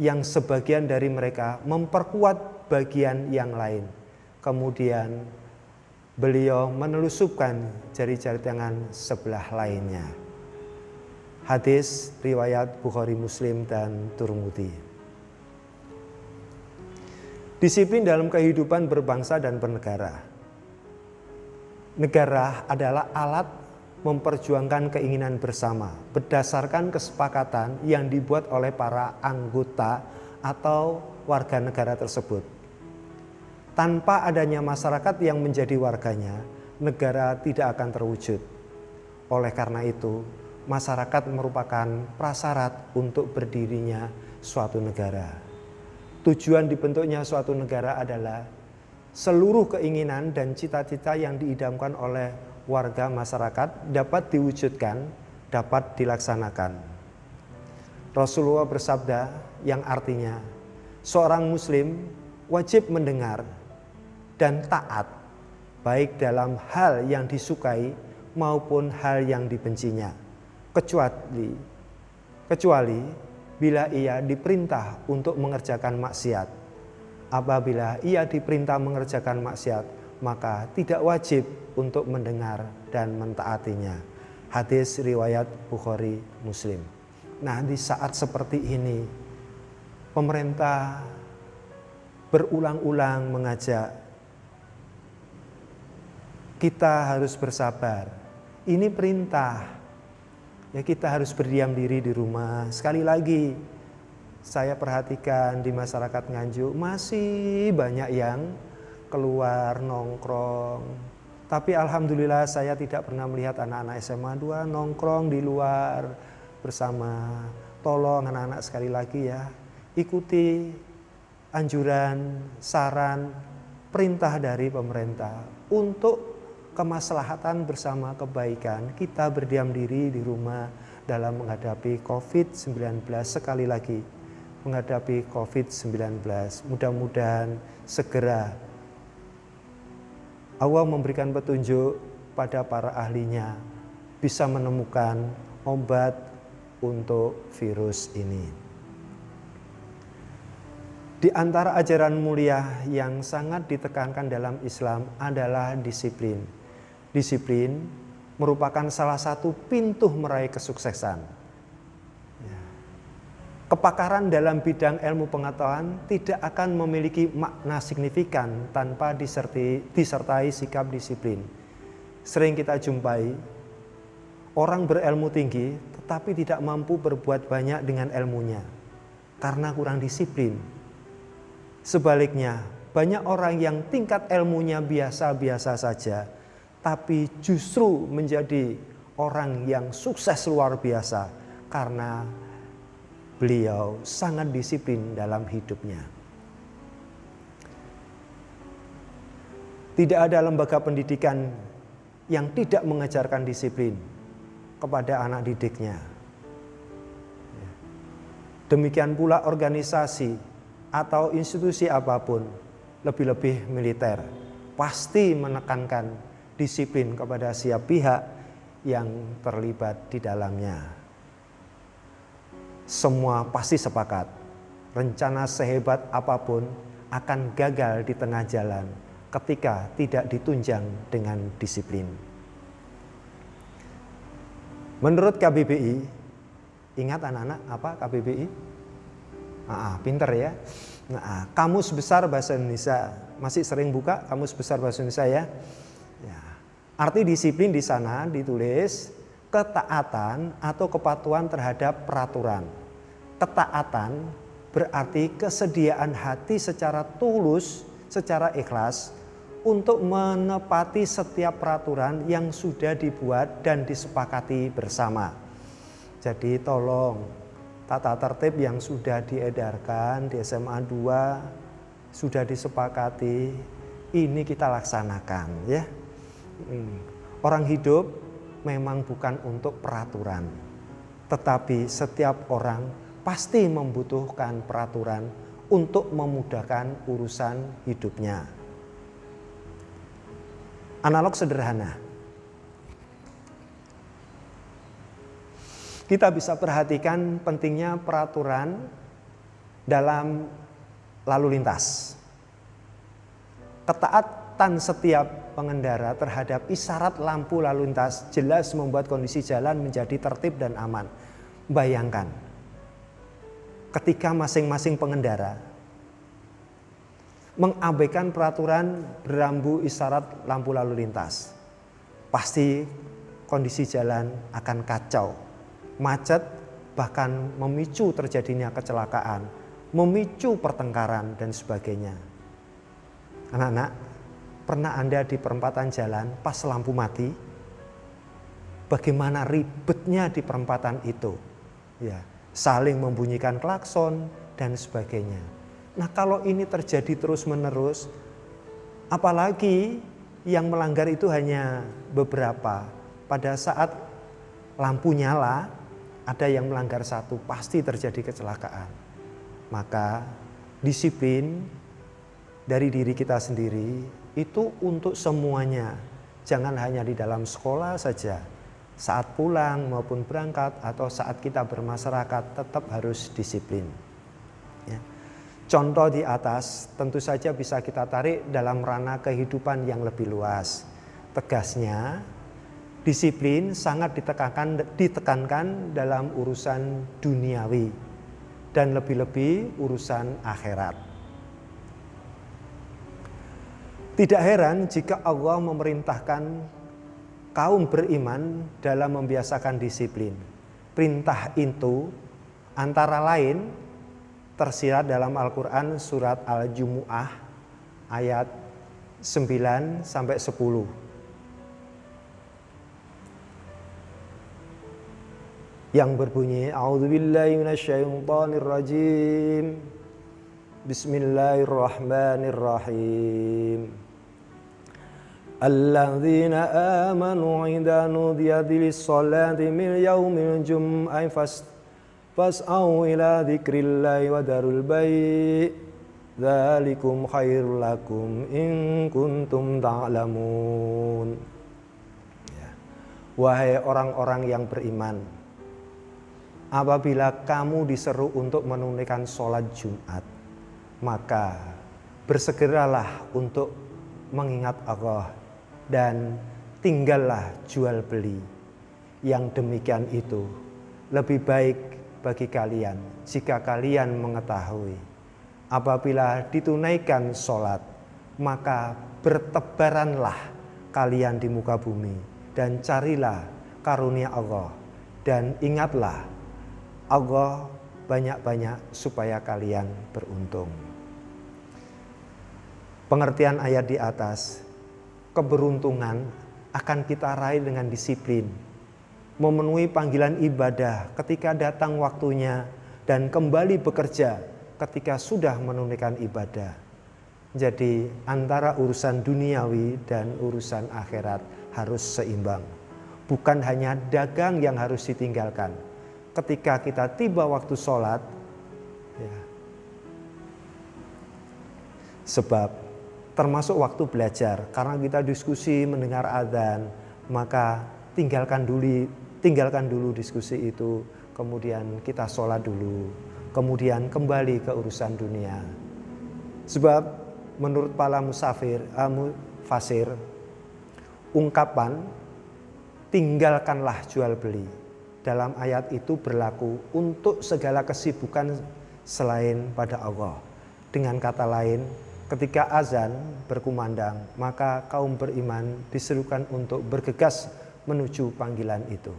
[SPEAKER 1] yang sebagian dari mereka memperkuat bagian yang lain. Kemudian beliau menelusupkan jari-jari tangan sebelah lainnya. Hadis riwayat Bukhari, Muslim, dan Tirmidzi. Disiplin dalam kehidupan berbangsa dan bernegara. Negara adalah alat memperjuangkan keinginan bersama berdasarkan kesepakatan yang dibuat oleh para anggota atau warga negara tersebut. Tanpa adanya masyarakat yang menjadi warganya, negara tidak akan terwujud. Oleh karena itu, masyarakat merupakan prasyarat untuk berdirinya suatu negara. Tujuan dibentuknya suatu negara adalah seluruh keinginan dan cita-cita yang diidamkan oleh warga masyarakat dapat diwujudkan, dapat dilaksanakan. Rasulullah bersabda yang artinya, seorang muslim wajib mendengar dan taat, baik dalam hal yang disukai maupun hal yang dibencinya, kecuali bila ia diperintah untuk mengerjakan maksiat. Apabila ia diperintah mengerjakan maksiat, maka tidak wajib untuk mendengar dan mentaatinya. Hadis riwayat Bukhari, Muslim. Nah, di saat seperti ini, pemerintah berulang-ulang mengajak kita harus bersabar. Ini perintah. Ya, kita harus berdiam diri di rumah. Sekali lagi, saya perhatikan di masyarakat Nganjuk masih banyak yang keluar nongkrong. Tapi alhamdulillah saya tidak pernah melihat anak-anak SMA 2 nongkrong di luar bersama. Tolong anak-anak sekali lagi ya, ikuti anjuran, saran, perintah dari pemerintah untuk kemaslahatan bersama kebaikan. Kita berdiam diri di rumah dalam menghadapi COVID-19. Sekali lagi, menghadapi COVID-19. Mudah-mudahan segera Allah memberikan petunjuk pada para ahlinya, bisa menemukan obat untuk virus ini. Di antara ajaran mulia yang sangat ditekankan dalam Islam adalah disiplin. Disiplin merupakan salah satu pintu meraih kesuksesan. Kepakaran dalam bidang ilmu pengetahuan tidak akan memiliki makna signifikan tanpa disertai sikap disiplin. Sering kita jumpai orang berilmu tinggi tetapi tidak mampu berbuat banyak dengan ilmunya karena kurang disiplin. Sebaliknya, banyak orang yang tingkat ilmunya biasa-biasa saja tapi justru menjadi orang yang sukses luar biasa karena beliau sangat disiplin dalam hidupnya. Tidak ada lembaga pendidikan yang tidak mengajarkan disiplin kepada anak didiknya. Demikian pula organisasi atau institusi apapun, lebih-lebih militer, pasti menekankan disiplin kepada setiap pihak yang terlibat di dalamnya. Semua pasti sepakat, rencana sehebat apapun akan gagal di tengah jalan ketika tidak ditunjang dengan disiplin. Menurut KBBI, ingat anak-anak apa KBBI? Pinter ya. Kamus Besar Bahasa Indonesia, masih sering buka Kamus Besar Bahasa Indonesia ya. Arti disiplin di sana ditulis ketaatan atau kepatuhan terhadap peraturan. Ketaatan berarti kesediaan hati secara tulus, secara ikhlas untuk menepati setiap peraturan yang sudah dibuat dan disepakati bersama. Jadi tolong tata tertib yang sudah diedarkan di SMA 2 sudah disepakati, ini kita laksanakan ya. Orang hidup memang bukan untuk peraturan, tetapi setiap orang pasti membutuhkan peraturan untuk memudahkan urusan hidupnya. Analog sederhana. Kita bisa perhatikan pentingnya peraturan dalam lalu lintas. Ketaatan setiap pengendara terhadap isyarat lampu lalu lintas jelas membuat kondisi jalan menjadi tertib dan aman. Bayangkan, ketika masing-masing pengendara mengabaikan peraturan berambu isyarat lampu lalu lintas, pasti kondisi jalan akan kacau, macet, bahkan memicu terjadinya kecelakaan, memicu pertengkaran dan sebagainya. Anak-anak, pernah Anda di perempatan jalan pas lampu mati? Bagaimana ribetnya di perempatan itu? Ya, saling membunyikan klakson dan sebagainya. Nah, kalau ini terjadi terus-menerus, apalagi yang melanggar itu hanya beberapa. Pada saat lampu nyala, ada yang melanggar satu, pasti terjadi kecelakaan. Maka disiplin dari diri kita sendiri itu untuk semuanya. Jangan hanya di dalam sekolah saja. Saat pulang maupun berangkat atau saat kita bermasyarakat tetap harus disiplin. Ya. Contoh di atas tentu saja bisa kita tarik dalam ranah kehidupan yang lebih luas. Tegasnya, disiplin sangat ditekankan dalam urusan duniawi dan lebih-lebih urusan akhirat. Tidak heran jika Allah memerintahkan kaum beriman dalam membiasakan disiplin. Perintah itu antara lain tersirat dalam Al-Quran surat Al-Jumu'ah ayat 9-10. Yang berbunyi, A'udzubillahi minasyaitonirrajim. Bismillahirrahmanirrahim. Alladzina amanu idza nudiya lis-salati min yaumil jum'ati fas'au ila dzikrillahi wa darul bai' dzalikum khairul lakum in kuntum ta'lamun. Ya. Wahai orang-orang yang beriman, apabila kamu diseru untuk menunaikan sholat Jumat, maka bersegeralah untuk mengingat Allah dan tinggallah jual beli. Yang demikian itu lebih baik bagi kalian jika kalian mengetahui apabila ditunaikan sholat, maka bertebaranlah kalian di muka bumi dan carilah karunia Allah dan ingatlah Allah banyak-banyak supaya kalian beruntung. Pengertian ayat di atas, keberuntungan akan kita raih dengan disiplin, memenuhi panggilan ibadah ketika datang waktunya dan kembali bekerja ketika sudah menunaikan ibadah. Jadi antara urusan duniawi dan urusan akhirat harus seimbang. Bukan hanya dagang yang harus ditinggalkan. Ketika kita tiba waktu sholat, ya, sebab termasuk waktu belajar, karena kita diskusi mendengar adzan, maka tinggalkan dulu diskusi itu, kemudian kita sholat dulu, kemudian kembali ke urusan dunia. Sebab menurut para mufasir, ungkapan tinggalkanlah jual beli dalam ayat itu berlaku untuk segala kesibukan selain pada Allah. Dengan kata lain, ketika azan berkumandang, maka kaum beriman diserukan untuk bergegas menuju panggilan itu.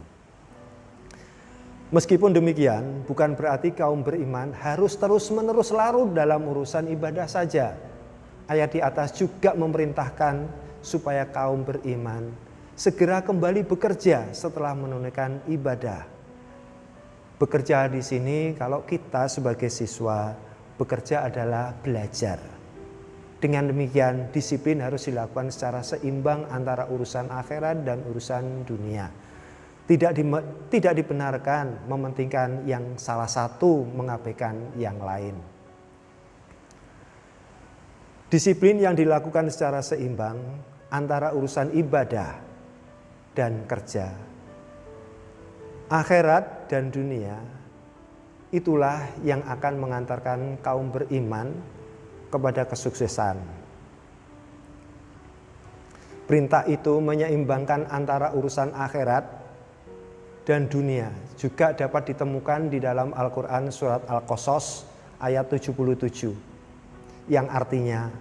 [SPEAKER 1] Meskipun demikian, bukan berarti kaum beriman harus terus-menerus larut dalam urusan ibadah saja. Ayat di atas juga memerintahkan supaya kaum beriman segera kembali bekerja setelah menunaikan ibadah. Bekerja di sini kalau kita sebagai siswa, bekerja adalah belajar. Dengan demikian, disiplin harus dilakukan secara seimbang antara urusan akhirat dan urusan dunia. Tidak dibenarkan mementingkan yang salah satu, mengabaikan yang lain. Disiplin yang dilakukan secara seimbang antara urusan ibadah dan kerja, akhirat dan dunia, itulah yang akan mengantarkan kaum beriman kepada kesuksesan. Perintah itu menyeimbangkan antara urusan akhirat dan dunia juga dapat ditemukan di dalam Al-Quran surat Al-Qasas ayat 77 yang artinya,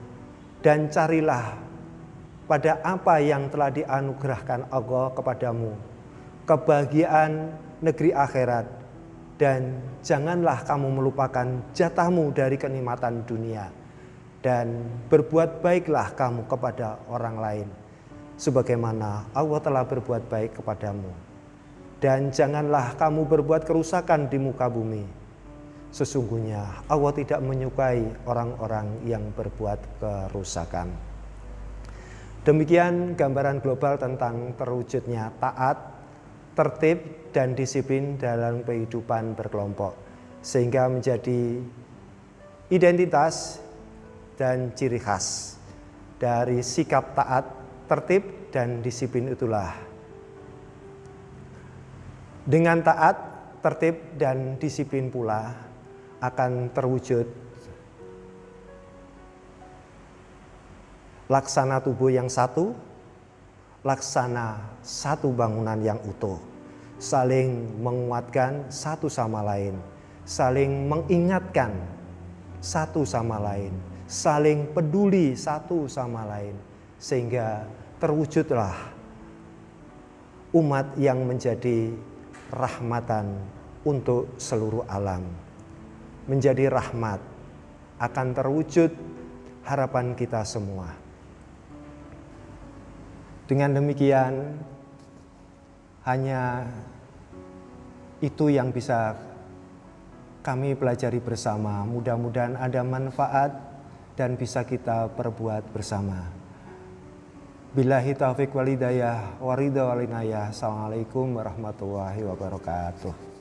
[SPEAKER 1] dan carilah pada apa yang telah dianugerahkan Allah kepadamu, kebahagiaan negeri akhirat, dan janganlah kamu melupakan jatahmu dari kenikmatan dunia, dan berbuat baiklah kamu kepada orang lain sebagaimana Allah telah berbuat baik kepadamu, dan janganlah kamu berbuat kerusakan di muka bumi. Sesungguhnya Allah tidak menyukai orang-orang yang berbuat kerusakan. Demikian gambaran global tentang terwujudnya taat, tertib, dan disiplin dalam kehidupan berkelompok, sehingga menjadi identitas dan ciri khas dari sikap taat, tertib, dan disiplin itulah. Dengan taat, tertib, dan disiplin pula akan terwujud laksana tubuh yang satu, laksana satu bangunan yang utuh, saling menguatkan satu sama lain, saling mengingatkan satu sama lain, saling peduli satu sama lain, sehingga terwujudlah umat yang menjadi rahmatan untuk seluruh alam. Menjadi rahmat, akan terwujud harapan kita semua. Dengan demikian, hanya itu yang bisa kami pelajari bersama. Mudah-mudahan ada manfaat dan bisa kita perbuat bersama. Billahi taufiq wal hidayah wa ridha wal inayah. Assalamualaikum warahmatullahi wabarakatuh.